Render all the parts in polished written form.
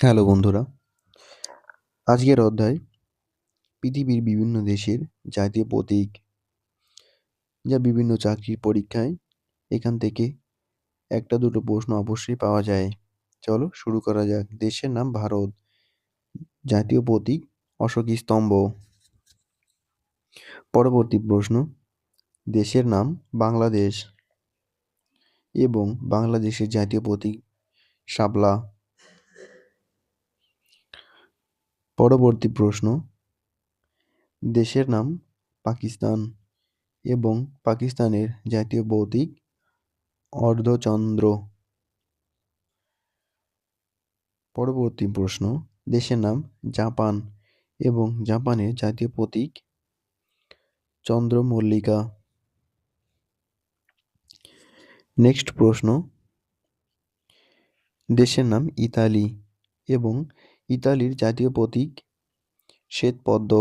Hello বন্ধুরা, আজকের অধ্যায় পৃথিবীর বিভিন্ন দেশের জাতীয় প্রতীক, যা বিভিন্ন চাকরির পরীক্ষায় এখান থেকে একটা দুটো প্রশ্ন অবশ্যই পাওয়া যায়। চলো শুরু করা যাক। দেশের নাম ভারত, জাতীয় প্রতীক অশোক স্তম্ভ। পরবর্তী প্রশ্ন, দেশের নাম বাংলাদেশ এবং বাংলাদেশের জাতীয় প্রতীক শাপলা। পরবর্তী প্রশ্ন, দেশের নাম পাকিস্তান এবং পাকিস্তানের জাতীয় প্রতীক অর্ধচন্দ্র। পরবর্তী প্রশ্ন, দেশের নাম জাপান এবং জাপানের জাতীয় প্রতীক চন্দ্রমল্লিকা। নেক্সট প্রশ্ন, দেশের নাম ইতালি এবং ইতালির জাতীয় প্রতীক শ্বেতপদ্ম।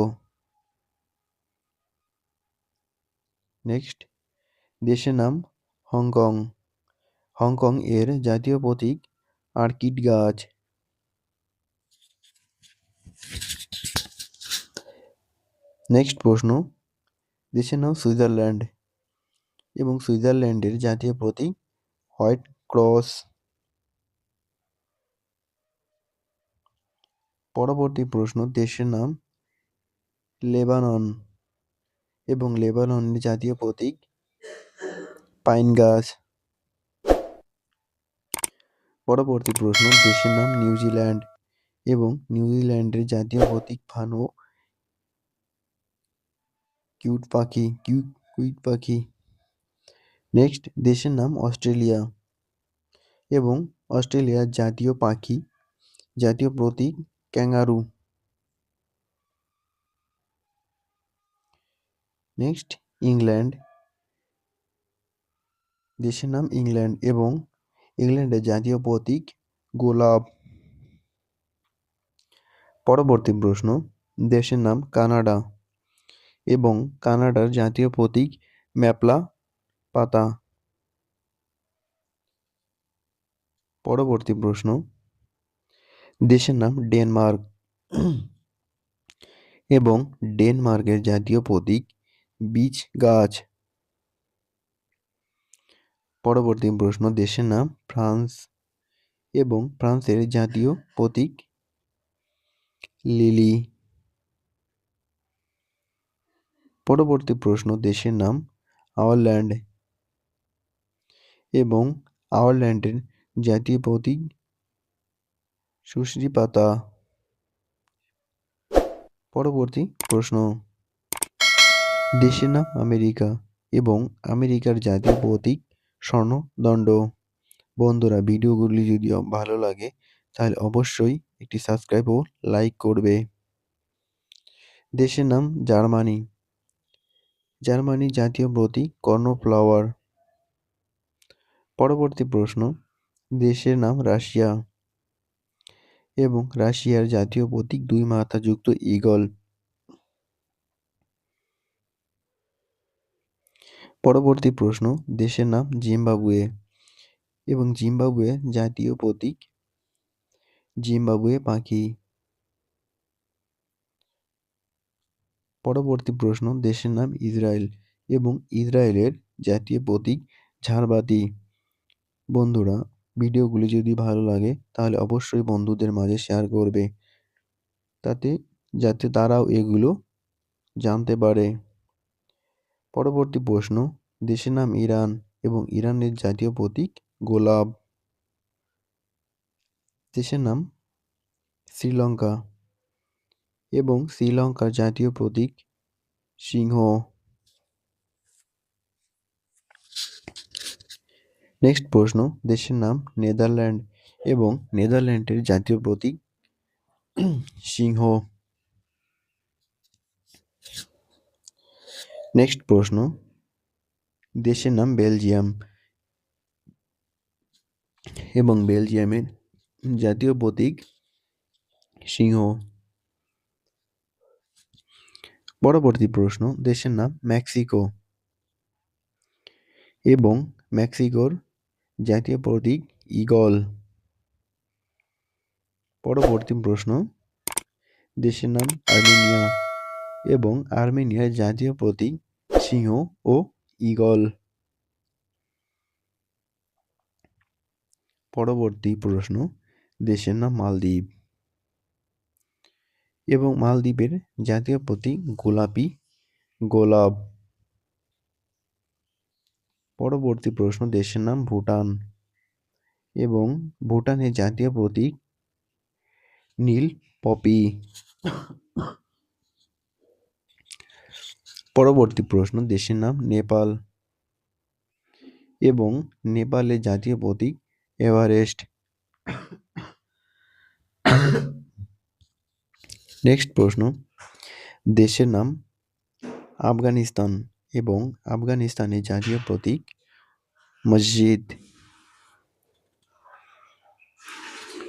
নেক্সট, দেশের নাম হংকং, হংকং এর জাতীয় প্রতীক অর্কিড গাছ। নেক্সট প্রশ্ন, দেশের নাম সুইজারল্যান্ড এবং সুইজারল্যান্ডের জাতীয় প্রতীক হোয়াইট ক্রস। পরবর্তী প্রশ্ন, দেশের নাম লেবানন এবং লেবাননের জাতীয় প্রতীক পাইন গাছ। পরবর্তী প্রশ্ন, দেশের নাম নিউজিল্যান্ড এবং নিউজিল্যান্ডের জাতীয় প্রতীক ফানো কুইট পাখি। নেক্সট, দেশের নাম অস্ট্রেলিয়া এবং অস্ট্রেলিয়ার জাতীয় প্রতীক ক্যাঙ্গারু। নেক্সট, ইংল্যান্ড, দেশের নাম ইংল্যান্ড এবং ইংল্যান্ডের জাতীয় প্রতীক গোলাপ। পরবর্তী প্রশ্ন, দেশের নাম কানাডা এবং কানাডার জাতীয় প্রতীক ম্যাপলা পাতা। পরবর্তী প্রশ্ন, দেশের নাম ডেনমার্ক এবং ডেনমার্কের জাতীয় প্রতীক বীচ গাছ। পরবর্তী প্রশ্ন, দেশের নাম ফ্রান্স এবং ফ্রান্সের জাতীয় প্রতীক লিলি। পরবর্তী প্রশ্ন, দেশের নাম আয়ারল্যান্ড এবং আয়ারল্যান্ডের জাতীয় প্রতীক সুশ্রী পাতা। পরবর্তী প্রশ্ন, দেশের নাম আমেরিকা এবং আমেরিকার জাতীয় প্রতীক স্বর্ণদণ্ড। বন্ধুরা, ভিডিওগুলি যদি ভালো লাগে তাহলে অবশ্যই একটি সাবস্ক্রাইব ও লাইক করবে। দেশের নাম জার্মানি, জার্মানির জাতীয় প্রতীক কর্নফ্লাওয়ার। পরবর্তী প্রশ্ন, দেশের নাম রাশিয়া এবং রাশিয়ার জাতীয় প্রতীক দুই মাথাযুক্ত ঈগল। পরবর্তী প্রশ্ন, দেশের নাম জিম্বাবুয়ে এবং জিম্বাবুয়ে জাতীয় প্রতীক জিম্বাবুয়ে পাখি। পরবর্তী প্রশ্ন, দেশের নাম ইসরায়েল এবং ইসরায়েলের জাতীয় প্রতীক ঝাড়বাতি। বন্ধুরা, ভিডিওগুলি যদি ভালো লাগে তাহলে অবশ্যই বন্ধুদের মাঝে শেয়ার করবে, যাতে তারাও এগুলো জানতে পারে। পরবর্তী প্রশ্ন, দেশের নাম ইরান এবং ইরানের জাতীয় প্রতীক গোলাপ। দেশের নাম শ্রীলঙ্কা এবং শ্রীলঙ্কার জাতীয় প্রতীক সিংহ। নেক্সট প্রশ্ন, দেশের নাম নেদারল্যান্ড এবং নেদারল্যান্ডের জাতীয় প্রতীক সিংহ। নেক্সট প্রশ্ন, দেশের নাম বেলজিয়াম এবং বেলজিয়ামের জাতীয় প্রতীক সিংহ। পরবর্তী প্রশ্ন, দেশের নাম মেক্সিকো এবং মেক্সিকোর জাতীয় প্রতীক ঈগল। পরবর্তী প্রশ্ন, দেশের নাম আর্মেনিয়া এবং আর্মেনিয়ার জাতীয় প্রতীক সিংহ ও ঈগল। পরবর্তী প্রশ্ন, দেশের নাম মালদ্বীপ এবং মালদ্বীপের জাতীয় প্রতীক গোলাপি গোলাপ। পরবর্তী প্রশ্ন, দেশের নাম ভুটান এবং ভুটানের জাতীয় প্রতীক নীল পপি। পরবর্তী প্রশ্ন, দেশের নাম নেপাল এবং নেপালের জাতীয় প্রতীক এভারেস্ট। নেক্সট প্রশ্ন, দেশের নাম আফগানিস্তান এবং আফগানিস্তানের জাতীয় প্রতীক মসজিদ।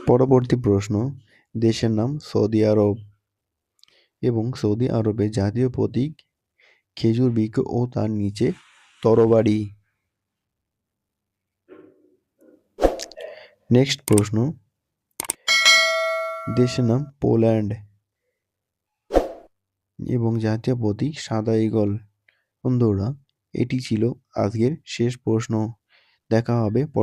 পরবর্তী প্রশ্ন, দেশের নাম সৌদি আরব এবং সৌদি আরবের জাতীয় প্রতীক খেজুর বৃক্ষ ও তার নিচে তরবারি। নেক্সট প্রশ্ন, দেশের নাম পোল্যান্ড এবং জাতীয় প্রতীক সাদা ঈগল। বন্ধুরা, এটি ছিল আজকের শেষ প্রশ্ন। দেখা হবে